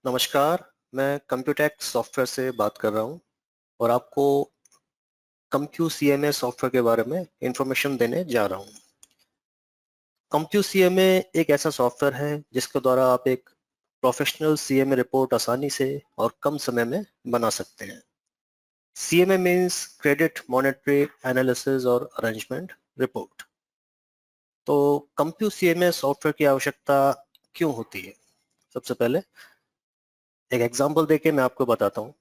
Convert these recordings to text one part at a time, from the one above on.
नमस्कार, मैं Computex software से बात कर रहा हूँ और आपको CompUCMA सॉफ्टवेयर के बारे में इंफॉर्मेशन देने जा रहा हूँ। CompUCMA एक ऐसा सॉफ्टवेयर है जिसके द्वारा आप एक प्रोफेशनल CMA रिपोर्ट आसानी से और कम समय में बना सकते हैं। CMA means credit monetary analysis और अरेंजमेंट रिपोर्ट। तो CompUCMA सॉफ्टवेयर की आवश्यकता क्यों होती है? सबसे पहले एक एग्जांपल देके मैं आपको बताता हूँ।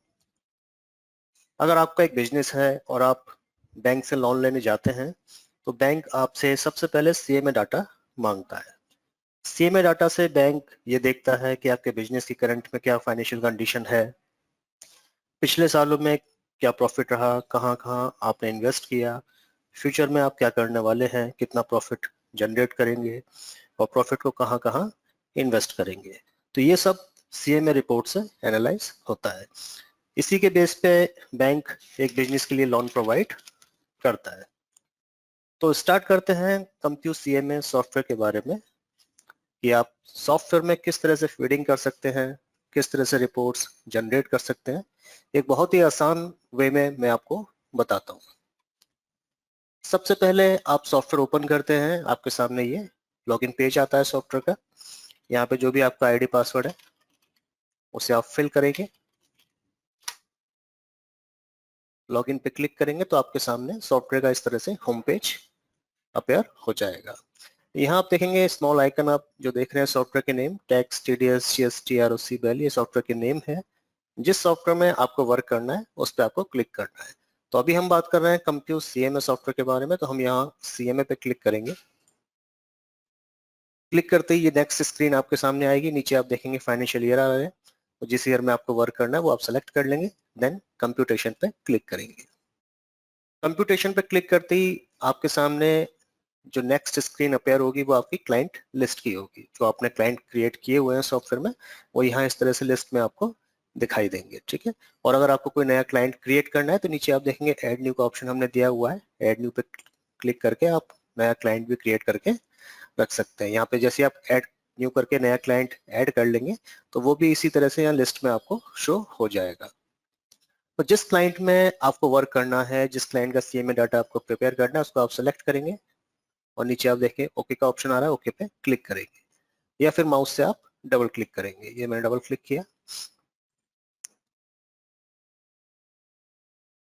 अगर आपका एक बिजनेस है और आप बैंक से लोन लेने जाते हैं तो बैंक आपसे सबसे पहले सीएमए डाटा मांगता है। सीएमए डाटा से बैंक ये देखता है कि आपके बिजनेस की करंट में क्या फाइनेंशियल कंडीशन है, पिछले सालों में क्या प्रॉफिट रहा, कहाँ कहाँ आपने इन्वेस्ट किया, फ्यूचर में आप क्या करने वाले हैं, कितना प्रॉफिट जनरेट करेंगे और प्रॉफिट को कहाँ कहाँ इन्वेस्ट करेंगे। तो ये सब सीएमए रिपोर्ट से एनालाइज होता है। इसी के बेस पे बैंक एक बिजनेस के लिए लोन प्रोवाइड करता है। तो स्टार्ट करते हैं CompUCMA सॉफ्टवेयर के बारे में कि आप सॉफ्टवेयर में किस तरह से फीडिंग कर सकते हैं, किस तरह से रिपोर्ट्स जनरेट कर सकते हैं। एक बहुत ही आसान वे में मैं आपको बताता हूँ। सबसे पहले आप सॉफ्टवेयर ओपन करते हैं, आपके सामने ये लॉगिन पेज आता है सॉफ्टवेयर का। यहाँ पे जो भी आपका आईडी पासवर्ड है उसे आप फिल करेंगे। लॉगिन पे क्लिक करेंगे तो आपके सामने सॉफ्टवेयर का इस तरह से होम पेज अपेयर हो जाएगा। यहाँ आप देखेंगे स्मॉल आइकन, आप जो देख रहे हैं सॉफ्टवेयर के name tax TDS GST ROC बेल, ये सॉफ्टवेयर के नेम है। जिस सॉफ्टवेयर में आपको वर्क करना है उस पर आपको क्लिक करना है। तो अभी हम बात कर रहे हैं CompUCMA सॉफ्टवेयर के बारे में, तो हम यहाँ CMA पे क्लिक करेंगे। क्लिक करते ही ये नेक्स्ट स्क्रीन आपके सामने आएगी। नीचे आप देखेंगे फाइनेंशियल ईयर आ रहा है, तो जिस ईयर में आपको वर्क करना है वो आप सेलेक्ट कर लेंगे। देन कंप्यूटेशन पे क्लिक करेंगे। कंप्यूटेशन पे क्लिक करते ही आपके सामने जो नेक्स्ट स्क्रीन अपेयर होगी वो आपकी क्लाइंट लिस्ट की होगी। जो आपने क्लाइंट क्रिएट किए हुए हैं सॉफ्टवेयर में वो यहाँ इस तरह से लिस्ट में आपको दिखाई देंगे, ठीक है। और अगर आपको कोई नया क्लाइंट क्रिएट करना है तो नीचे आप देखेंगे ऐड न्यू का ऑप्शन हमने दिया हुआ है। ऐड न्यू पे क्लिक करके आप नया क्लाइंट भी क्रिएट करके रख सकते हैं। यहाँ पे जैसे आप ऐड न्यू करके नया क्लाइंट ऐड कर लेंगे तो वो भी इसी तरह से यहाँ लिस्ट में आपको शो हो जाएगा। तो जिस क्लाइंट में आपको वर्क करना है, जिस क्लाइंट का सीएमए डाटा आपको प्रिपेयर करना है, उसको आप सेलेक्ट करेंगे और नीचे आप देखें ओके का ऑप्शन आ रहा है, ओके पे क्लिक करेंगे या फिर माउस से आप डबल क्लिक करेंगे। ये मैंने डबल क्लिक किया।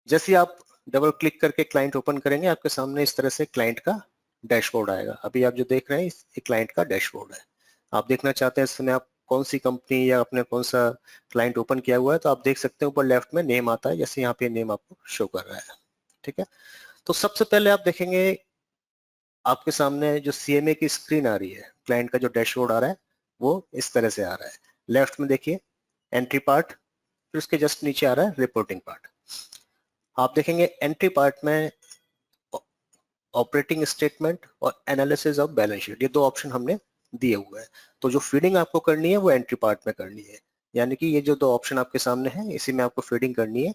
जैसे ही आप डबल क्लिक करके क्लाइंट ओपन करेंगे आपके सामने इस तरह से क्लाइंट का डैशबोर्ड आएगा। अभी आप जो देख रहे हैं ये क्लाइंट का डैशबोर्ड है। आप देखना चाहते हैं इस समय आप कौन सी कंपनी या अपने कौन सा क्लाइंट ओपन किया हुआ है, तो आप देख सकते हैं ऊपर लेफ्ट में नेम आता है, जैसे यहाँ पे नेम आपको शो कर रहा है, ठीक है। तो सबसे पहले आप देखेंगे आपके सामने जो सीएमए की स्क्रीन आ रही है, क्लाइंट का जो डैशबोर्ड आ रहा है वो इस तरह से आ रहा है। लेफ्ट में देखिए एंट्री पार्ट, फिर उसके जस्ट नीचे आ रहा है रिपोर्टिंग पार्ट। आप देखेंगे एंट्री पार्ट में ऑपरेटिंग स्टेटमेंट और एनालिसिस ऑफ बैलेंस शीट, ये दो ऑप्शन हमने दिए हुए हैं। तो जो फीडिंग आपको करनी है वो एंट्री पार्ट में करनी है, यानी कि ये जो दो ऑप्शन आपके सामने हैं इसी में आपको फीडिंग करनी है।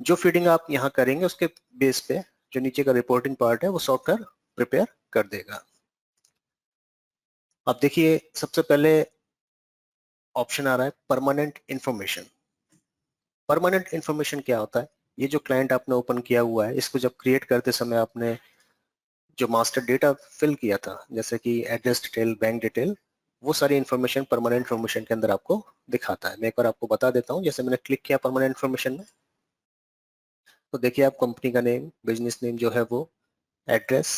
जो फीडिंग आप यहाँ करेंगे उसके बेस पे जो नीचे का रिपोर्टिंग पार्ट है वो सॉफ्टवेयर प्रिपेयर कर देगा। अब देखिए सबसे पहले ऑप्शन आ रहा है परमानेंट इंफॉर्मेशन। परमानेंट इंफॉर्मेशन क्या होता है? ये जो क्लाइंट आपने ओपन किया हुआ है इसको जब क्रिएट करते समय आपने जो मास्टर डेटा फिल किया था, जैसे कि एड्रेस डिटेल, बैंक डिटेल, वो सारी इंफॉर्मेशन परमानेंट इंफॉर्मेशन के अंदर आपको दिखाता है। मैं एक बार आपको बता देता हूँ। जैसे मैंने क्लिक किया परमानेंट इंफॉर्मेशन में, तो देखिए आप कंपनी का नेम, बिजनेस नेम जो है वो, एड्रेस,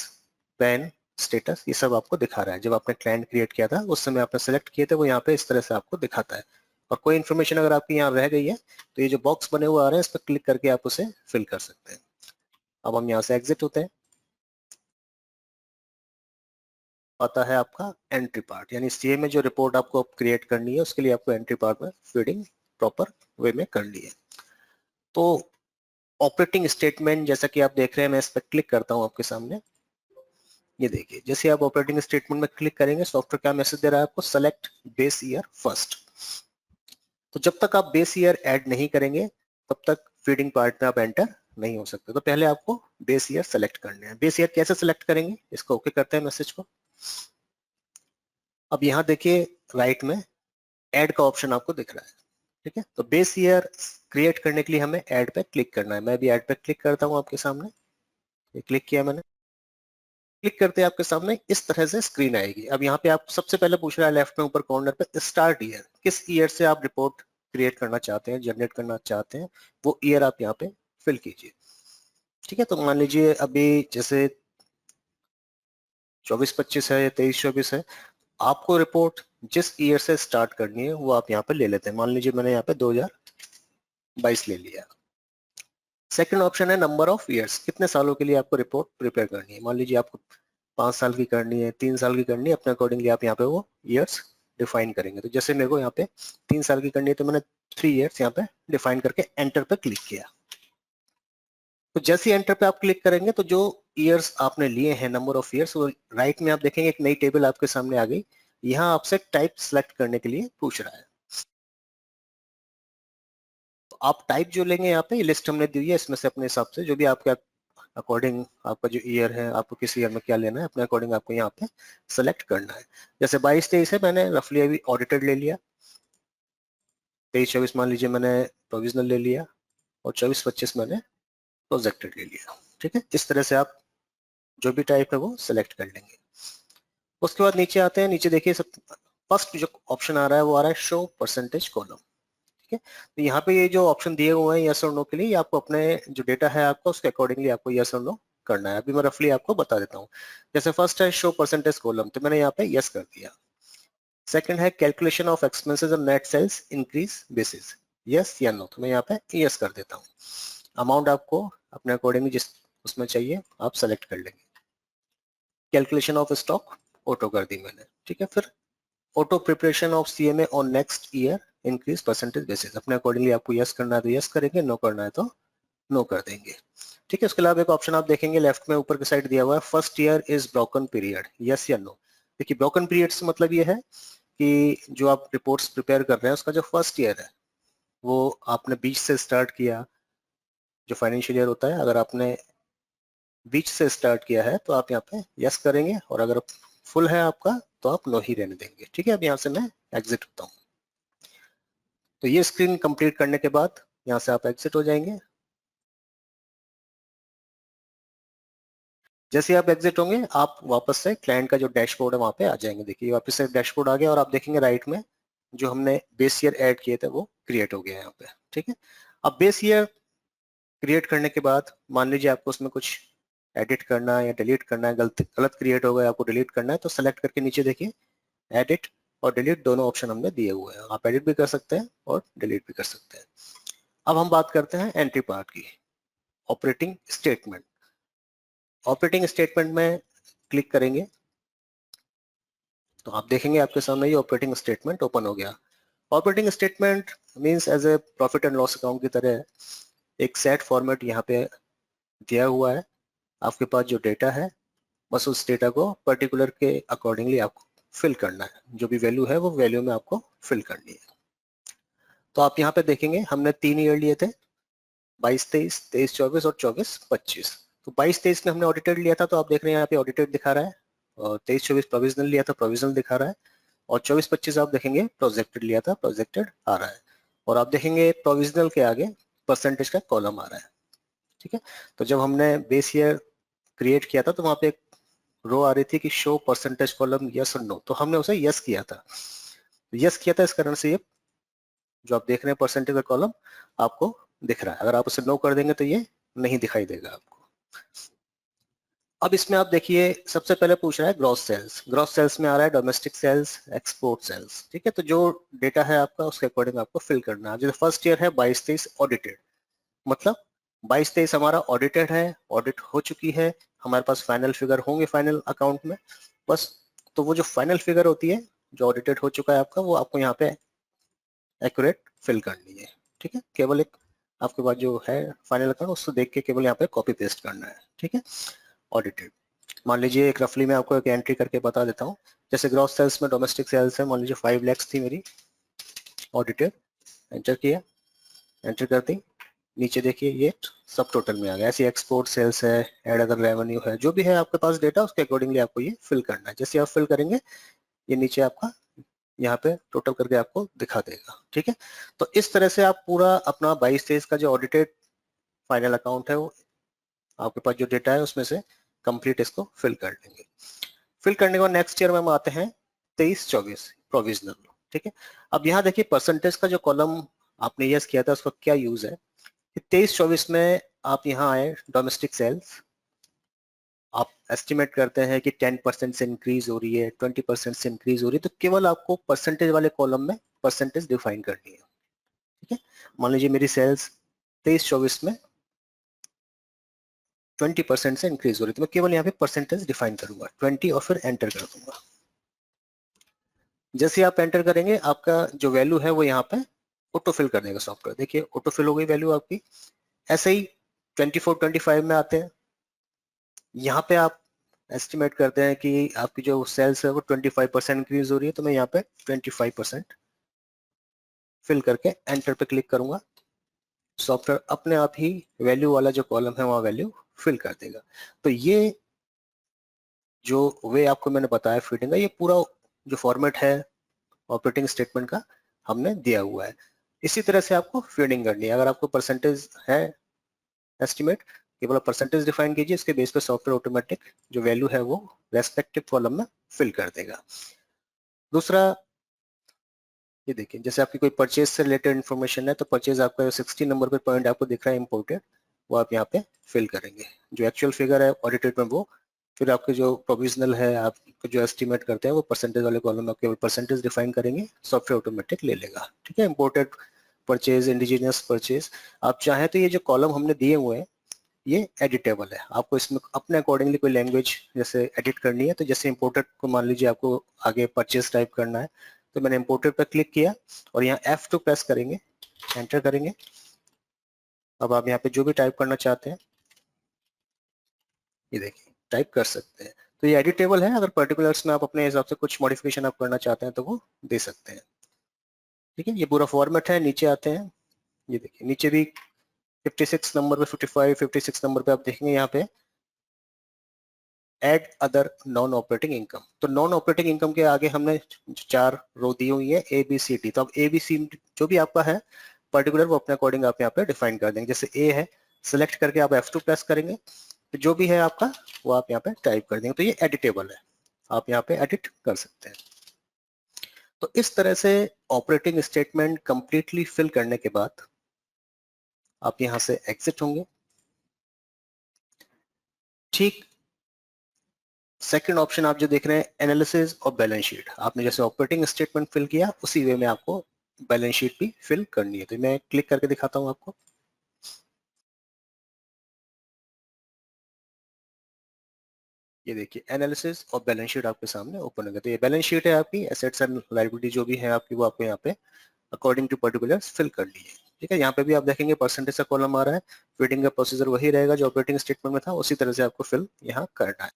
पैन, स्टेटस, ये सब आपको दिखा रहा है। जब आपने क्लाइंट क्रिएट किया था उस समय आपने सेलेक्ट किए थे वो यहाँ पे इस तरह से आपको दिखाता है। और कोई इन्फॉर्मेशन अगर आपकी यहाँ रह गई है तो ये जो बॉक्स बने हुए आ रहे हैं इस पर क्लिक करके आप उसे फिल कर सकते हैं। अब हम यहाँ से एग्जिट होते हैं। आता है आपका एंट्री पार्ट, यानी सीए में जो रिपोर्ट आपको क्रिएट करनी है उसके लिए आपको एंट्री पार्ट में फीडिंग प्रॉपर वे में करनी है। तो ऑपरेटिंग स्टेटमेंट जैसा कि आप देख रहे हैं, मैं इस पर क्लिक करता हूं आपके सामने। ये देखिए जैसे आप ऑपरेटिंग स्टेटमेंट में क्लिक करेंगे सॉफ्टवेयर क्या मैसेज दे रहा है आपको, सेलेक्ट बेस ईयर फर्स्ट। तो जब तक आप बेस ईयर ऐड नहीं करेंगे तब तक फीडिंग पार्ट में आप एंटर नहीं हो सकते। तो पहले आपको बेस ईयर सेलेक्ट करने हैं। बेस ईयर कैसे सेलेक्ट करेंगे, इसको ओके करते हैं मैसेज को। अब यहाँ देखिए राइट में ऐड का ऑप्शन आपको दिख रहा है, ठीक है। तो बेस ईयर क्रिएट करने के लिए हमें ऐड पे क्लिक करना है। मैं भी ऐड पे क्लिक करता हूँ आपके सामने, ये क्लिक किया मैंने। क्लिक करते आपके सामने इस तरह से स्क्रीन आएगी। अब यहाँ पे आप सबसे पहले पूछ रहा है लेफ्ट में ऊपर कॉर्नर पे स्टार्ट ईयर, किस ईयर से आप रिपोर्ट क्रिएट करना चाहते हैं, जनरेट करना चाहते हैं, वो ईयर आप यहाँ पे फिल कीजिए, ठीक है। तो मान लीजिए अभी जैसे 24-25 है या 23-24 है, आपको रिपोर्ट जिस ईयर से स्टार्ट करनी है वो आप यहाँ पे ले लेते हैं। मान लीजिए मैंने यहाँ पे 2022 ले लिया। सेकंड ऑप्शन है नंबर ऑफ ईयर्स, कितने सालों के लिए आपको रिपोर्ट प्रिपेयर करनी है। मान लीजिए आपको 5 साल की करनी है, 3 साल की करनी है, अपने अकॉर्डिंगली आप यहाँ पे वो ईयर्स डिफाइन करेंगे। तो जैसे मेरे को यहाँ पे 3 साल की करनी है तो मैंने 3 ईयर्स यहाँ पे डिफाइन करके एंटर पे क्लिक किया। तो जैसे एंटर पे आप क्लिक करेंगे तो जो ईयर्स आपने लिए हैं, नंबर ऑफ ईयर्स, वो राइट में आप देखेंगे एक नई टेबल आपके सामने आ गई। यहाँ आपसे टाइप सेलेक्ट करने के लिए पूछ रहा है। तो आप टाइप जो लेंगे यहाँ पे, ये लिस्ट हमने दी है, इसमें से अपने हिसाब से जो भी आपके अकॉर्डिंग आपका जो ईयर है, आपको किस ईयर में क्या लेना है, अपने अकॉर्डिंग आपको यहाँ पे सेलेक्ट करना है। जैसे 22-23 है, मैंने रफली अभी ऑडिटेड ले लिया। 23-24 मान लीजिए मैंने प्रोविजनल ले लिया, और 24-25 मैंने प्रोजेक्टेड ले लिया, ठीक है। इस तरह से आप जो भी टाइप है वो सिलेक्ट कर लेंगे। उसके बाद नीचे आते हैं, नीचे देखिए सब फर्स्ट जो ऑप्शन आ रहा है वो आ रहा है शो परसेंटेज कॉलम, ठीक है। तो यहाँ पे ये जो ऑप्शन दिए हुए हैं यस और नो के लिए, ये आपको अपने जो डेटा है आपका उसके अकॉर्डिंगली आपको यस और नो करना है। अभी मैं रफली आपको बता देता हूँ। जैसे फर्स्ट है शो परसेंटेज कॉलम, तो मैंने यहाँ पे यस कर दिया। सेकंड है कैलकुलेशन ऑफ एक्सपेंसेस और net sales increase basis, yes या नो, तो मैं यहाँ पे यस कर देता हूँ। अमाउंट आपको अपने अकॉर्डिंगली जिस उसमें चाहिए आप सेलेक्ट कर लेंगे। कैलकुलेशन ऑफ स्टॉक ऑटो कर दी मैंने, ठीक है। फिर auto preparation of CMA on next year increase percentage basis, अपने अकॉर्डिंगली आपको यस करना है तो यस करेंगे, नो करना है तो नो कर देंगे, ठीक है। उसके अलावा एक ऑप्शन आप देखेंगे लेफ्ट में ऊपर की साइड दिया हुआ है first year is broken period, yes या नो। देखिए ब्रोकन पीरियड से मतलब ये है कि जो आप रिपोर्ट्स प्रिपेयर कर रहे हैं उसका जो फर्स्ट ईयर है वो आपने बीच से स्टार्ट किया, जो फाइनेंशियल ईयर होता है, अगर आपने बीच से स्टार्ट किया है तो आप यहाँ पे यस करेंगे, और अगर फुल है आपका तो आप नो ही रहने देंगे, ठीक है। अब यहाँ से मैं एग्जिट होता हूँ। तो ये स्क्रीन कंप्लीट करने के बाद यहाँ से आप एग्जिट हो जाएंगे। जैसे आप एग्जिट होंगे आप वापस से क्लाइंट का जो डैशबोर्ड है वहां पे आ जाएंगे। देखिए वापस से डैशबोर्ड आ गया, और आप देखेंगे राइट में जो हमने बेस ईयर ऐड किए थे वो क्रिएट हो गया यहाँ पे, ठीक है। अब बेस ईयर क्रिएट करने के बाद मान लीजिए आपको उसमें कुछ एडिट करना है या डिलीट करना है, गलत गलत क्रिएट हो गया, आपको डिलीट करना है, तो सेलेक्ट करके नीचे देखिए एडिट और डिलीट दोनों ऑप्शन हमने दिए हुए हैं। आप एडिट भी कर सकते हैं और डिलीट भी कर सकते हैं। अब हम बात करते हैं एंट्री पार्ट की, ऑपरेटिंग स्टेटमेंट। ऑपरेटिंग स्टेटमेंट में क्लिक करेंगे तो आप देखेंगे आपके सामने ये ऑपरेटिंग स्टेटमेंट ओपन हो गया। Operating statement means as a profit and loss account की तरह एक सेट फॉर्मेट यहाँ पे दिया हुआ है। आपके पास जो डेटा है बस उस डेटा को पर्टिकुलर के अकॉर्डिंगली आपको फिल करना है, जो भी वैल्यू है वो वैल्यू में आपको फिल करनी है। तो आप यहाँ पे देखेंगे हमने 3 ईयर लिए थे, 22-23, 23-24 और 24-25। तो 22-23 में हमने ऑडिटेड लिया था तो आप देख रहे हैं यहाँ पे ऑडिटेड दिखा रहा है, और 23-24 प्रोविजनल लिया था, प्रोविजनल दिखा रहा है, और 24-25 आप देखेंगे प्रोजेक्टेड लिया था, प्रोजेक्टेड आ रहा है। और आप देखेंगे प्रोविजनल के आगे परसेंटेज का कॉलम आ रहा है, ठीक है। तो जब हमने बेस ईयर क्रिएट किया था तो वहां पे एक रो आ रही थी कि शो परसेंटेज कॉलम यस और नो, तो हमने उसे यस किया था। यस किया था इस कारण से ये जो आप देख रहे हैं परसेंटेज का कॉलम आपको दिख रहा है। अगर आप उसे नो कर देंगे तो ये नहीं दिखाई देगा आपको। अब इसमें आप देखिए सबसे पहले पूछ रहा है ग्रॉस सेल्स। ग्रॉस सेल्स में आ रहा है डोमेस्टिक सेल्स, एक्सपोर्ट सेल्स, ठीक है। तो जो डेटा है आपका उसके अकॉर्डिंग आपको फिल करना है। जैसे फर्स्ट ईयर है 22-23 ऑडिटेड, मतलब 22-23 हमारा ऑडिटेड है, ऑडिट हो चुकी है, हमारे पास फाइनल फिगर होंगे फाइनल अकाउंट में बस। तो वो जो फाइनल फिगर होती है जो ऑडिटेड हो चुका है आपका, वो आपको यहाँ पे एक्यूरेट फिल करनी है, ठीक है। केवल एक आपके पास जो है फाइनल अकाउंट उसको देख के केवल यहाँ पे कॉपी पेस्ट करना है, ठीक है। ऑडिटेड मान लीजिए एक रफली मैं आपको एक एंट्री करके बता देता हूँ। जैसे ग्रॉस सेल्स में डोमेस्टिक सेल्स है मान लीजिए 5 लाख थी मेरी, ऑडिटेड, एंटर किया, एंटर कर दी, नीचे देखिए ये सब टोटल में आ गया। ऐसे एक्सपोर्ट सेल्स है, एड अदर रेवेन्यू है, जो भी है आपके पास डेटा उसके अकॉर्डिंगली आपको ये फिल करना है। जैसे आप फिल करेंगे ये नीचे आपका यहाँ पे टोटल करके आपको दिखा देगा। ठीक है, तो इस तरह से आप पूरा अपना 22-23 का जो ऑडिटेड फाइनल अकाउंट है वो आपके पास जो डेटा है उसमें से कंप्लीट इसको फिल कर लेंगे। फिल करने के बाद नेक्स्ट ईयर में हम आते हैं 23-24 प्रोविजनल। ठीक है, अब यहाँ देखिए परसेंटेज का जो कॉलम आपने यस किया था उसका क्या यूज है। 23-24 में आप यहाँ आए डोमेस्टिक सेल्स, आप एस्टिमेट करते हैं कि 10% से इंक्रीज हो रही है, 20% से इंक्रीज हो रही है, तो केवल आपको परसेंटेज वाले कॉलम में परसेंटेज डिफाइन करनी है। ठीक है, मान लीजिए मेरी सेल्स 23-24 में 20% से इंक्रीज हो रही है, तो मैं केवल यहाँ पे परसेंटेज डिफाइन करूंगा 20 और फिर एंटर कर दूंगा। जैसे आप एंटर करेंगे आपका जो वैल्यू है वो यहाँ पे ऑटो फिल कर देगा सॉफ्टवेयर। देखिए ऑटो फिल हो गई वैल्यू आपकी। ऐसे ही 24-25 में आते हैं, यहाँ पे आप एस्टिमेट करते हैं कि आपकी जो सेल्स है वो 25% इंक्रीज हो रही है, तो मैं यहाँ पे 25% फिल करके एंटर पे क्लिक करूंगा। सॉफ्टवेयर अपने आप ही वैल्यू वाला जो कॉलम है वहां वैल्यू फिल कर देगा। तो ये जो वे आपको मैंने बताया फीडिंग का, ये पूरा जो फॉर्मेट है ऑपरेटिंग स्टेटमेंट का हमने दिया हुआ है। इसी तरह से आपको फीडिंग करनी है। अगर आपको परसेंटेज है एस्टिमेट, केवल परसेंटेज डिफाइन कीजिए, इसके बेस पे सॉफ्टवेयर ऑटोमेटिक जो वैल्यू है वो रेस्पेक्टिव कॉलम में फिल कर देगा। दूसरा ये देखिए, जैसे आपकी कोई परचेज से रिलेटेड इन्फॉर्मेशन है तो परचेज आपका 60 नंबर पे पॉइंट आपको दिख रहा है इम्पोर्टेड, वो आप यहाँ पे फिल करेंगे। जो एक्चुअल फिगर है ऑडिटेड में वो, फिर आपके जो प्रोविजनल है आप जो एस्टिमेट करते हैं वो परसेंटेज वाले कॉलम में केवल परसेंटेज डिफाइन करेंगे, सॉफ्टवेयर ऑटोमेटिक ले लेगा। ठीक है, इम्पोर्टेड परचेज, इंडिजीनियस परचेज, आप चाहें तो ये जो कॉलम हमने दिए हुए हैं ये एडिटेबल है। आपको इसमें अपने अकॉर्डिंगली कोई लैंग्वेज जैसे एडिट करनी है, तो जैसे इम्पोर्टेड को मान लीजिए आपको आगे परचेज टाइप करना है, तो मैंने इम्पोर्टेड पर क्लिक किया और यहाँ F2 प्रेस करेंगे, एंटर करेंगे। अब आप यहाँ पे जो भी टाइप करना चाहते हैं ये देखिए टाइप कर सकते हैं। तो ये एडिटेबल है, अगर पर्टिकुलर्स में आप अपने हिसाब से कुछ मॉडिफिकेशन आप करना चाहते हैं तो वो दे सकते हैं। ठीक है, ये पूरा फॉर्मेट है। नीचे आते हैं, ये देखिए नीचे भी 56 नंबर पे 55, 56 नंबर पे आप देखेंगे यहाँ पे add other non operating income. तो नॉन ऑपरेटिंग इनकम के आगे हमने 4 रो दी हुई है ABCD। तो अब ABC जो भी आपका है पर्टिकुलर वो अपने अकॉर्डिंग आप यहाँ पे डिफाइन कर देंगे। जैसे A है, सिलेक्ट करके आप F2 प्रेस करेंगे तो जो भी है आपका वो आप यहाँ पे टाइप कर देंगे। तो ये एडिटेबल है, आप यहाँ पे एडिट कर सकते हैं। तो इस तरह से ऑपरेटिंग स्टेटमेंट कंप्लीटली फिल करने के बाद आप यहाँ से एग्जिट होंगे। ठीक सेकंड ऑप्शन आप जो देख रहे हैं एनालिसिस और बैलेंस शीट, आपने जैसे ऑपरेटिंग स्टेटमेंट फिल किया उसी वे में आपको बैलेंस शीट भी फिल करनी है। तो मैं क्लिक करके दिखाता हूं आपको। ये देखिए एनालिसिस और बैलेंस शीट आपके सामने ओपन हो गया। तो ये बैलेंस शीट है आपकी, एसेट्स एंड लायबिलिटी जो भी है आपकी वो आपको यहाँ पे अकॉर्डिंग टू पर्टिकुलर्स फिल करनी है। ठीक है, यहाँ पे भी आप देखेंगे परसेंटेज का कॉलम आ रहा है, फीडिंग का प्रोसीजर वही रहेगा जो ऑपरेटिंग स्टेटमेंट में था, उसी तरह से आपको फिल यहाँ करना है।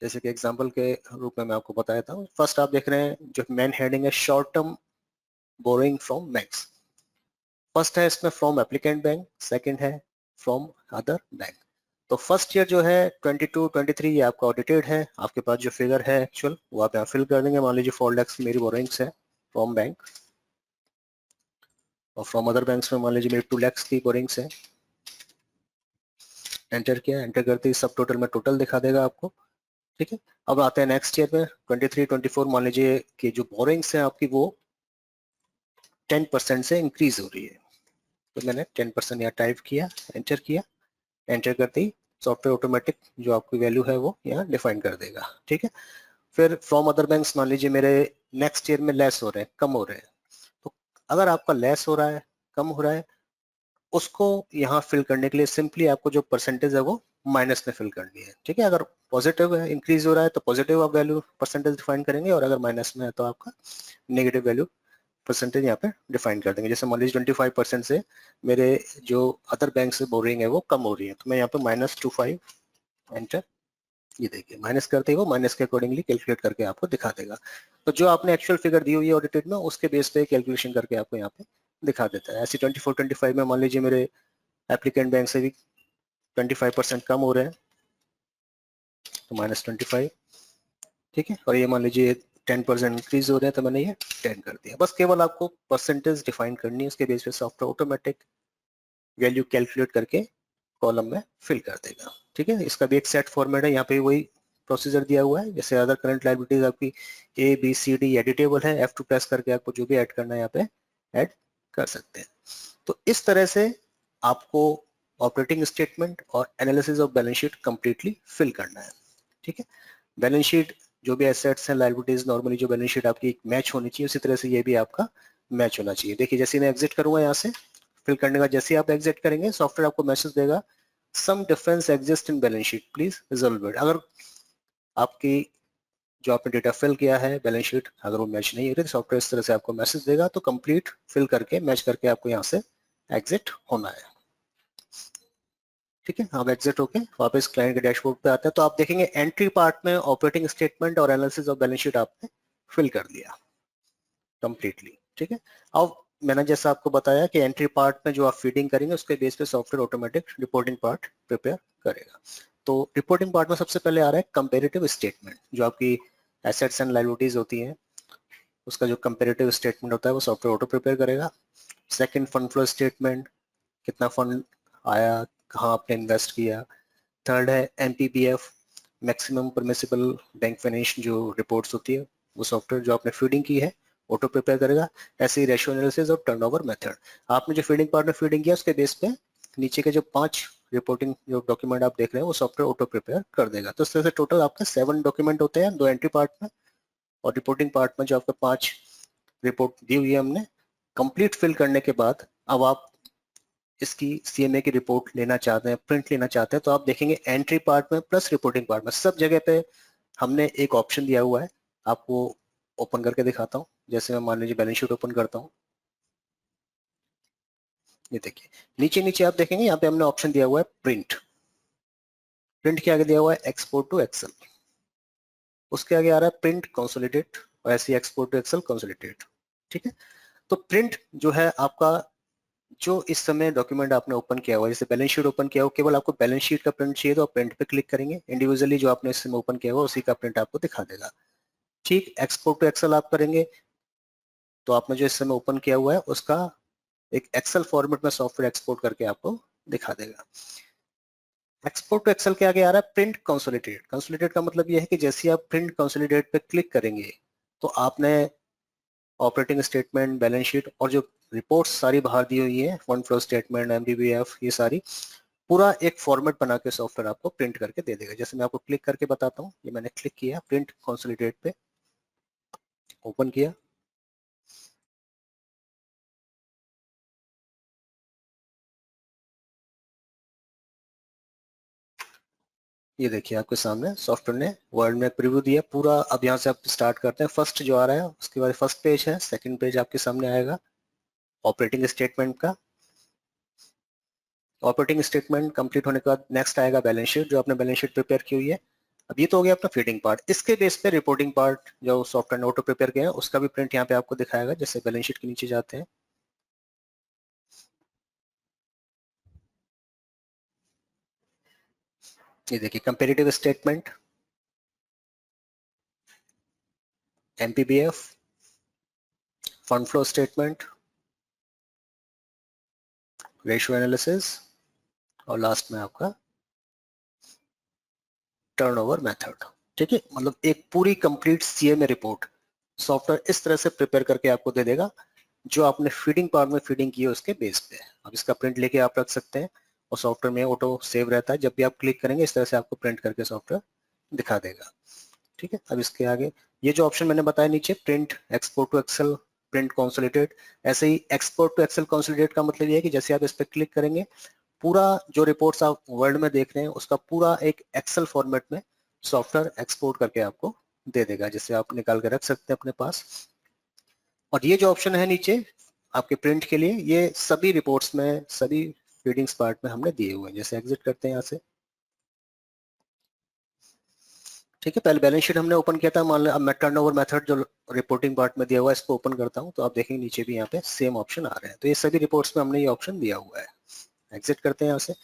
जैसे कि एग्जांपल के रूप में मैं आपको बताया था, फर्स्ट आप देख रहे हैं जो मेन हेडिंग है short term borrowing from banks. First है इसमें फ्रॉम एप्लीकेंट बैंक, सेकंड है फ्रॉम अदर बैंक। तो फर्स्ट ईयर जो है 22-23 ये आपका ऑडिटेड है, आपके पास जो फिगर है एक्चुअल वो आप यहाँ फिल कर देंगे। मान लीजिए 4 lakhs मेरी बोरोइंग्स है फ्रॉम बैंक, और फ्रॉम अदर बैंक्स में मान लीजिए मेरी 2 lakhs की बोरोइंग्स है। एंटर किया, एंटर करते ही सब टोटल में टोटल दिखा देगा आपको। ठीक है, अब आते हैं नेक्स्ट ईयर में 23-24, मान लीजिए कि जो बोरोइंग्स है आपकी वो 10% से इंक्रीज हो रही है, तो मैंने 10% यहाँ टाइप किया, एंटर किया। एंटर करते ही सॉफ्टवेयर ऑटोमेटिक जो आपकी वैल्यू है वो यहाँ डिफाइन कर देगा। ठीक है, फिर फ्रॉम अदर बैंक्स मान लीजिए मेरे नेक्स्ट ईयर में लेस हो रहे हैं, कम हो रहे हैं, तो अगर आपका लेस हो रहा है, कम हो रहा है, उसको यहाँ फिल करने के लिए सिंपली आपको जो परसेंटेज है वो माइनस में फिल करनी है। ठीक है, अगर पॉजिटिव है, इंक्रीज हो रहा है तो पॉजिटिव आप वैल्यू परसेंटेज डिफाइन करेंगे, और अगर माइनस में है तो आपका नेगेटिव वैल्यू परसेंटेज यहाँ पे डिफाइन कर देंगे। जैसे मान लीजिए 25% से मेरे जो अदर बैंक से बोरिंग है वो कम हो रही है, तो मैं यहाँ पे -25 एंटर, ये देखिए माइनस करते ही वो माइनस के अकॉर्डिंगली कैलकुलेट करके आपको दिखा देगा। तो जो आपने एक्चुअल फिगर दी हुई है ऑडिटेड में उसके बेस पे कैलकुलेशन करके आपको यहाँ पे दिखा देता है। ऐसे 24-25 में मान लीजिए मेरे एप्लीकेंट बैंक से भी 25% कम हो रहे हैं, तो -25 ठीक है, और ये मान लीजिए 10% इंक्रीज हो रहे हैं तो मैंने ये 10 कर दिया। बस केवल आपको परसेंटेज डिफाइन करनी है, उसके बेस पे सॉफ्टवेयर ऑटोमेटिक वैल्यू कैलकुलेट करके कॉलम में फिल कर देगा। ठीक है, इसका भी एक सेट फॉर्मेट है, यहाँ पे वही प्रोसीजर दिया हुआ है। जैसे अदर करंट लायबिलिटीज आपकी A B C D editable है, F2 प्रेस करके आपको जो भी ऐड करना है यहाँ पे ऐड कर सकते हैं। तो इस तरह से आपको ऑपरेटिंग स्टेटमेंट और analysis of balance sheet completely fill करना है। ठीक है, बैलेंस शीट जो भी एसेट्स हैं लायबिलिटीज, नॉर्मली जो बैलेंस शीट आपकी मैच होनी चाहिए, उसी तरह से ये भी आपका मैच होना चाहिए। देखिए जैसे मैं एग्जिट करूंगा यहाँ से फिल करने का, जैसे आप एग्जिट करेंगे सॉफ्टवेयर आपको मैसेज देगा some difference exist in balance sheet please resolve it. अगर आपकी जो आपने डेटा फिल किया है बैलेंस शीट अगर वो मैच नहीं हो रही तो सॉफ्टवेयर इस तरह से आपको मैसेज देगा, तो कंप्लीट फिल करके मैच करके आपको यहाँ से एग्जिट होना है। ठीक है, आप एग्जिट होके वापस क्लाइंट के डैशबोर्ड पे आते हैं तो आप देखेंगे एंट्री पार्ट में ऑपरेटिंग स्टेटमेंट और एनालिसिस ऑफ बैलेंस शीट आपने फिल कर दिया कंप्लीटली। ठीक है, अब मैंने जैसा आपको बताया कि एंट्री पार्ट में जो आप फीडिंग करेंगे उसके बेस पे software automatic reporting part prepare करेगा। तो रिपोर्टिंग पार्ट में सबसे पहले आ रहा है कंपेरेटिव स्टेटमेंट, जो आपकी एसेट्स एंड लायबिलिटीज होती हैं उसका जो कंपेरेटिव स्टेटमेंट होता है वो सॉफ्टवेयर ऑटो प्रिपेयर करेगा। सेकंड फंड फ्लो स्टेटमेंट, कितना फंड आया, कहाँ आपने इन्वेस्ट किया। थर्ड है MPBF, maximum permissible bank finance जो रिपोर्ट्स होती है वो सॉफ्टवेयर जो आपने फीडिंग की है ऑटो प्रिपेयर करेगा। ऐसे ही रेशियो एनालिसिस और टर्नओवर मेथड, आपने जो फीडिंग पार्ट में फीडिंग किया उसके बेस पे नीचे के जो 5 रिपोर्टिंग जो डॉक्यूमेंट आप देख रहे हैं वो सॉफ्टवेयर ऑटो प्रिपेयर कर देगा। तो इस तरह से टोटल आपके 7 डॉक्यूमेंट होते हैं 2 एंट्री पार्ट में, और रिपोर्टिंग पार्ट में जो आपके 5 रिपोर्ट दी हुई है हमने। कंप्लीट फिल करने के बाद अब आप इसकी सीएमए की रिपोर्ट लेना चाहते हैं, प्रिंट लेना चाहते हैं, तो आप देखेंगे एंट्री पार्ट में प्लस रिपोर्टिंग पार्ट में सब जगह पे हमने एक ऑप्शन दिया हुआ है। आपको ओपन करके दिखाता हूँ। जैसे मैं मान लीजिए बैलेंस शीट ओपन करता हूँ, ये देखिए नीचे नीचे आप देखेंगे यहाँ पे हमने ऑप्शन दिया हुआ है प्रिंट। प्रिंट के आगे दिया हुआ है एक्सपोर्ट टू एक्सेल, उसके आगे आ रहा है प्रिंट कंसोलिडेट, और ऐसे एक्सपोर्ट टू एक्सेल कंसोलिडेट। ठीक है, तो प्रिंट जो है आपका जो इस समय डॉक्यूमेंट आपने ओपन किया हुआ है, जैसे बैलेंस शीट ओपन किया हो, केवल आपको बैलेंस शीट का प्रिंट चाहिए तो आप प्रिंट पे क्लिक करेंगे, इंडिविजुअली जो आपने इस समय ओपन किया हुआ उसी का प्रिंट आपको दिखा देगा। ठीक, एक्सपोर्ट टू एक्सेल आप करेंगे तो आपने जो इस समय ओपन किया हुआ है उसका एक एक्सेल फॉर्मेट में सॉफ्टवेयर एक्सपोर्ट करके आपको दिखा देगा। एक्सपोर्ट टू एक्सेल के आगे आ रहा है प्रिंट कंसोलिडेट। कंसोलिडेट का मतलब यह है कि जैसे आप प्रिंट कंसोलिडेट पे क्लिक करेंगे तो आपने ऑपरेटिंग स्टेटमेंट, बैलेंस शीट और जो रिपोर्ट्स सारी बाहर दी हुई है, फंड फ्लो स्टेटमेंट, एमबीबीएफ, ये सारी पूरा एक फॉर्मेट बना के सॉफ्टवेयर आपको प्रिंट करके दे देगा। जैसे मैं आपको क्लिक करके बताता हूँ, ये मैंने क्लिक किया प्रिंट कंसोलिडेट पे, ओपन किया, ये देखिए आपके सामने सॉफ्टवेयर ने वर्ड में प्रीव्यू दिया पूरा। अब यहाँ से आप स्टार्ट करते हैं, फर्स्ट जो आ रहा है उसके बाद फर्स्ट पेज है, सेकंड पेज आपके सामने आएगा ऑपरेटिंग स्टेटमेंट का। ऑपरेटिंग स्टेटमेंट कंप्लीट होने के बाद नेक्स्ट आएगा बैलेंस शीट, जो आपने बैलेंस शीट प्रिपेयर की हुई है। अब ये तो हो गया अपना फीडिंग पार्ट, इसके बेस पे रिपोर्टिंग पार्ट जो सॉफ्टवेयर ने ऑटो प्रिपेयर किया है उसका भी प्रिंट यहाँ पे आपको दिखाएगा। जैसे बैलेंस शीट के नीचे जाते हैं, ये देखिए comparative statement, MPBF, fund flow statement, ratio analysis और लास्ट में आपका टर्नओवर मेथड। ठीक है, मतलब एक पूरी कंप्लीट सीएमए रिपोर्ट सॉफ्टवेयर इस तरह से प्रिपेयर करके आपको दे देगा, जो आपने फीडिंग पार्ट में फीडिंग की है उसके बेस पे। अब इसका प्रिंट लेके आप रख सकते हैं और सॉफ्टवेयर में ऑटो सेव रहता है, जब भी आप क्लिक करेंगे इस तरह से आपको प्रिंट करके सॉफ्टवेयर दिखा देगा। ठीक है, अब इसके आगे ये जो ऑप्शन मैंने बताया नीचे print export to Excel, print consolidate, ऐसे ही एक्सपोर्ट टू एक्सेल कंसोलिडेट का मतलब ये है कि जैसे आप इस पर क्लिक करेंगे पूरा जो रिपोर्ट्स आप वर्ल्ड में देख रहे हैं उसका पूरा एक एक्सेल फॉर्मेट में सॉफ्टवेयर एक्सपोर्ट करके आपको दे देगा, जिससे आप निकाल के रख सकते हैं अपने पास। और ये जो ऑप्शन है नीचे आपके प्रिंट के लिए, ये सभी रिपोर्ट्स में सभी फीडिंग्स पार्ट में हमने दिए हुए हैं। जैसे एग्जिट करते हैं यहाँ से, ठीक है, पहले बैलेंस शीट हमने ओपन किया था, मान लो अब मैं टर्नओवर मेथड जो रिपोर्टिंग पार्ट में दिया हुआ है इसको ओपन करता हूँ तो आप देखेंगे नीचे भी यहाँ पे सेम ऑप्शन आ रहे हैं। तो ये सभी रिपोर्ट्स में हमने ये ऑप्शन दिया हुआ है। एग्जिट करते हैं यहाँ से।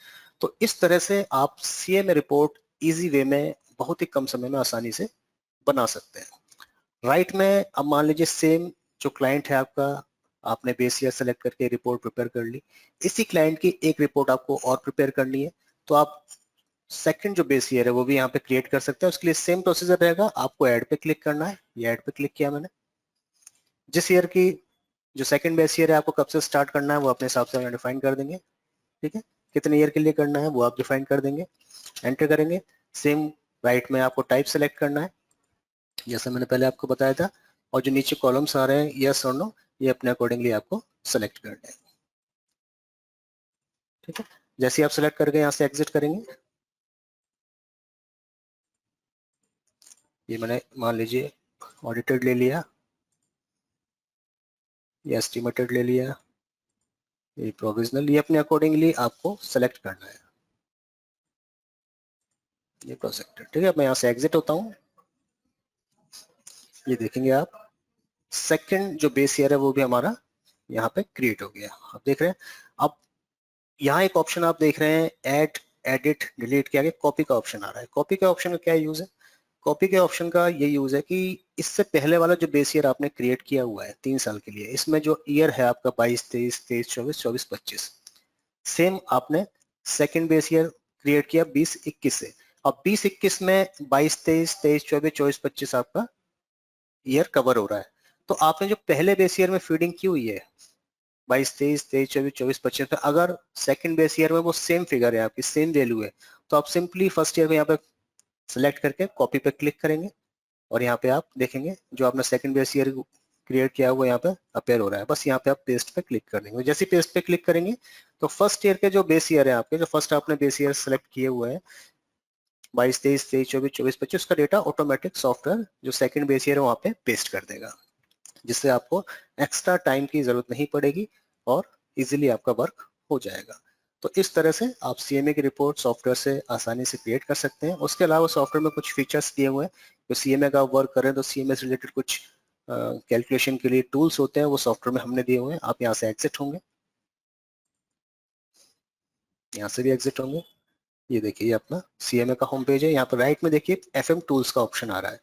तो इस तरह से आप सीएमए रिपोर्ट इजी वे में बहुत ही कम समय में आसानी से बना सकते हैं। राइट में अब मान लीजिए सेम जो क्लाइंट है आपका, आपने बेस ईयर सेलेक्ट करके रिपोर्ट प्रिपेयर कर ली, इसी क्लाइंट की एक रिपोर्ट आपको और प्रिपेयर करनी है, तो आप सेकंड जो बेस ईयर है वो भी यहाँ पे क्रिएट कर सकते हैं। उसके लिए सेम प्रोसीजर रहेगा, आपको ऐड पे क्लिक करना है, ये ऐड पे क्लिक किया मैंने। जिस ईयर की जो सेकंड बेस ईयर है आपको कब से स्टार्ट करना है वो अपने हिसाब से डिफाइन कर देंगे, ठीक है। कितने ईयर के लिए करना है वो आप डिफाइन कर देंगे, एंटर करेंगे। सेम राइट में आपको टाइप सेलेक्ट करना है जैसा मैंने पहले आपको बताया था, और जो नीचे कॉलम्स आ रहे हैं यस और नो, ये अपने अकॉर्डिंगली आपको सेलेक्ट करना है, ठीक है। जैसे आप सेलेक्ट करके यहाँ से एग्जिट करेंगे, ये मैंने मान लीजिए ऑडिटेड ले लिया, ये एस्टिमेटेड ले लिया, ये प्रोविजनल, ये अपने अकॉर्डिंगली आपको सेलेक्ट करना है, ये प्रोजेक्टेड, ठीक है। मैं यहाँ से एग्जिट होता हूँ, ये देखेंगे आप सेकंड जो बेस ईयर है वो भी हमारा यहाँ पे क्रिएट हो गया, आप देख रहे हैं। अब यहाँ एक ऑप्शन आप देख रहे हैं, ऐड एडिट डिलीट के आगे कॉपी का ऑप्शन आ रहा है। कॉपी के ऑप्शन का क्या यूज है? कॉपी के ऑप्शन का ये यूज है कि इससे पहले वाला जो बेस ईयर आपने क्रिएट किया हुआ है 3 साल के लिए, इसमें जो ईयर है आपका 22, 23, 23, 24, 24, 25, सेम आपने सेकंड बेस ईयर क्रिएट किया 20, 21 से। अब 20, 21 में 22, 23, 23, 24, 24, 25 आपका ईयर कवर हो रहा है। तो आपने जो पहले बेस ईयर में फीडिंग की हुई है 22, 23, 23, 24, 24, 25 में, अगर सेकंड बेस ईयर में वो सेम फिगर है, आपकी सेम वैल्यू है, तो आप सिंपली फर्स्ट ईयर में यहाँ पे सिलेक्ट करके कॉपी पे क्लिक करेंगे, और यहाँ पे आप देखेंगे जो आपने सेकंड बेस ईयर क्रिएट किया हुआ यहाँ पे अपेयर हो रहा है। बस यहाँ पे आप पेस्ट पे क्लिक कर देंगे। जैसे पेस्ट पे क्लिक करेंगे तो फर्स्ट ईयर के जो बेस ईयर है आपके, जो फर्स्ट आपने बेस ईयर सेलेक्ट किए हुए हैं 22, 23, 23, 24, 24, 25, उसका डेटा ऑटोमेटिक सॉफ्टवेयर जो सेकंड बेस ईयर है वहाँ पे पेस्ट कर देगा, जिससे आपको एक्स्ट्रा टाइम की जरूरत नहीं पड़ेगी और इजीली आपका वर्क हो जाएगा। तो इस तरह से आप सीएमए की रिपोर्ट सॉफ्टवेयर से आसानी से क्रिएट कर सकते हैं। उसके अलावा सॉफ्टवेयर में कुछ फीचर्स दिए हुए हैं, तो सीएमए का वर्क करें तो सीएमए से रिलेटेड कुछ कैलकुलेशन के लिए टूल्स होते हैं, वो सॉफ्टवेयर में हमने दिए हुए हैं। आप यहाँ से एग्जिट होंगे, यहाँ से भी एग्जिट होंगे। ये देखिए ये अपना सीएमए का होम पेज है। यहाँ पर राइट में देखिए एफएम टूल्स का ऑप्शन आ रहा है,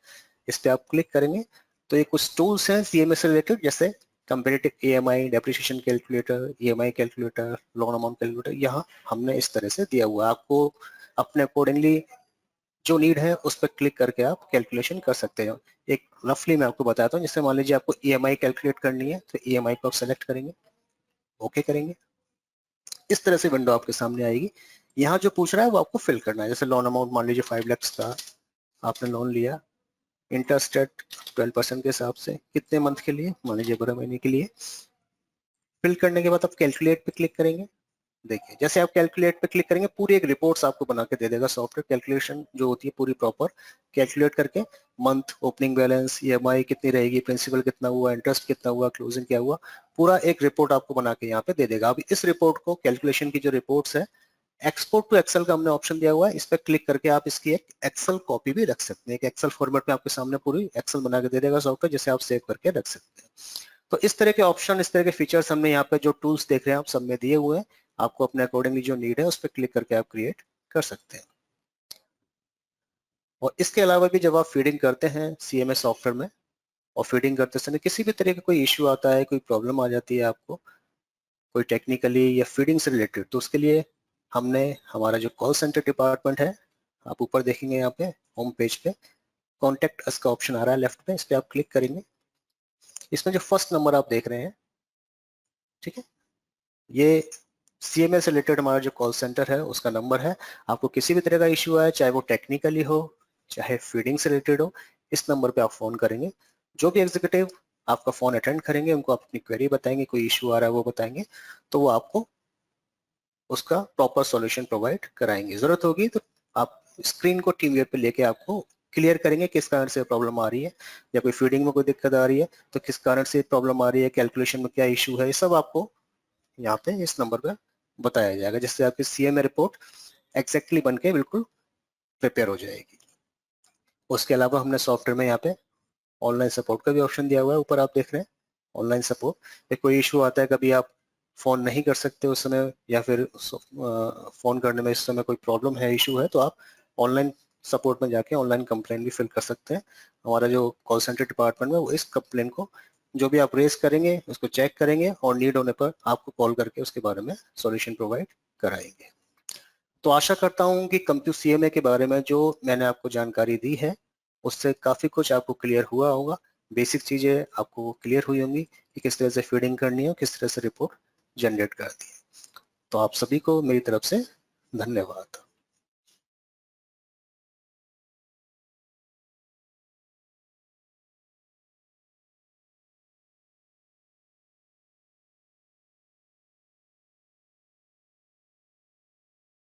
इस पे आप क्लिक करेंगे तो ये कुछ टूल्स हैं सीएमए से रिलेटेड, जैसे comparative EMI, depreciation calculator, EMI calculator, loan amount calculator. यहाँ हमने इस तरह से दिया हुआ है, आपको अपने अकॉर्डिंगली जो नीड है उस पर क्लिक करके आप कैलकुलेशन कर सकते हो। एक रफली मैं आपको बताता हूँ, जैसे मान लीजिए आपको ईएमआई कैलकुलेट करनी है, तो ईएमआई को आप सेलेक्ट करेंगे, ओके करेंगे, इस तरह से विंडो आपके सामने आएगी। यहाँ जो पूछ रहा है वो आपको फिल करना है। जैसे लोन अमाउंट मान लीजिए 5 लाख का आपने लोन लिया, इंटरेस्ट रेट 12% के हिसाब से, कितने मंथ के लिए, मान लीजिए 12 महीने के लिए। फिल करने के बाद आप कैलकुलेट पे क्लिक करेंगे। देखिए जैसे आप कैलकुलेट पे क्लिक करेंगे पूरी एक रिपोर्ट्स आपको बना के दे देगा सॉफ्टवेयर। कैलकुलेशन जो होती है पूरी प्रॉपर कैलकुलेट करके, मंथ, ओपनिंग बैलेंस, ईएमआई कितनी रहेगी, प्रिंसिपल कितना हुआ, इंटरेस्ट कितना हुआ, क्लोजिंग क्या हुआ, पूरा एक रिपोर्ट आपको बना के यहाँ पे दे देगा। अब इस रिपोर्ट को, कैलकुलेशन की जो रिपोर्ट्स है, एक्सपोर्ट टू एक्सेल का हमने ऑप्शन दिया हुआ है, इस पर क्लिक करके आप इसकी एक एक्सेल कॉपी भी रख सकते हैं। एक एक्सेल फॉर्मेट में आपके सामने पूरी एक्सेल बना के दे देगा सॉफ्टवेयर, जिसे आप सेव करके रख सकते हैं। तो इस तरह के ऑप्शन, इस तरह के फीचर्स हमने यहाँ पे जो टूल्स देख रहे हैं आप सब में दिए हुए हैं। आपको अपने अकॉर्डिंगली जो नीड है उस पर क्लिक करके आप क्रिएट कर सकते हैं। और इसके अलावा भी जब आप फीडिंग करते हैं सीएमएस सॉफ्टवेयर में, और फीडिंग करते समय किसी भी तरह का कोई इश्यू आता है, कोई प्रॉब्लम आ जाती है आपको, कोई टेक्निकली या फीडिंग से रिलेटेड, तो उसके लिए हमने हमारा जो कॉल सेंटर डिपार्टमेंट है, आप ऊपर देखेंगे यहाँ पे होम पेज पे कॉन्टेक्ट अस का ऑप्शन आ रहा है लेफ्ट पे, इस पे आप क्लिक करेंगे। इसमें जो फर्स्ट नंबर आप देख रहे हैं, ठीक है, ये सीएमए से रिलेटेड हमारा जो कॉल सेंटर है उसका नंबर है। आपको किसी भी तरह का इश्यू है, चाहे वो टेक्निकली हो, चाहे फीडिंग से रिलेटेड हो, इस नंबर पे आप फोन करेंगे। जो भी एग्जीक्यूटिव आपका फोन अटेंड करेंगे उनको आप अपनी क्वेरी बताएंगे, कोई इश्यू आ रहा है वो बताएंगे, तो वो आपको उसका प्रॉपर सॉल्यूशन प्रोवाइड कराएंगे। जरूरत होगी तो आप स्क्रीन को टीम वेयर पे लेके आपको क्लियर करेंगे किस कारण से प्रॉब्लम आ रही है, या कोई फीडिंग में कोई दिक्कत आ रही है तो किस कारण से प्रॉब्लम आ रही है, कैलकुलेशन में क्या इशू है, ये सब आपको यहाँ पे इस नंबर पे बताया जाएगा, जिससे आपकी सीएमए रिपोर्ट एग्जैक्टली बन के बिल्कुल प्रिपेयर हो जाएगी। उसके अलावा हमने सॉफ्टवेयर में यहाँ पे ऑनलाइन सपोर्ट का भी ऑप्शन दिया हुआ है, ऊपर आप देख रहे हैं ऑनलाइन सपोर्ट। कोई इशू आता है, कभी आप फोन नहीं कर सकते उस समय, या फिर फोन करने में इस समय कोई प्रॉब्लम है, इशू है, तो आप ऑनलाइन सपोर्ट में जाके ऑनलाइन कंप्लेन भी फिल कर सकते हैं। हमारा जो कॉल सेंटर डिपार्टमेंट में वो इस कंप्लेन को जो भी आप रेस करेंगे उसको चेक करेंगे और नीड होने पर आपको कॉल करके उसके बारे में सॉल्यूशन प्रोवाइड कराएंगे। तो आशा करता हूं कि कंप्यूट सीएमए के बारे में जो मैंने आपको जानकारी दी है उससे काफी कुछ आपको क्लियर हुआ होगा। बेसिक चीजें आपको क्लियर हुई होंगी कि किस तरह से फीडिंग करनी है और किस तरह से रिपोर्ट जनरेट करती है। तो आप सभी को मेरी तरफ से धन्यवाद।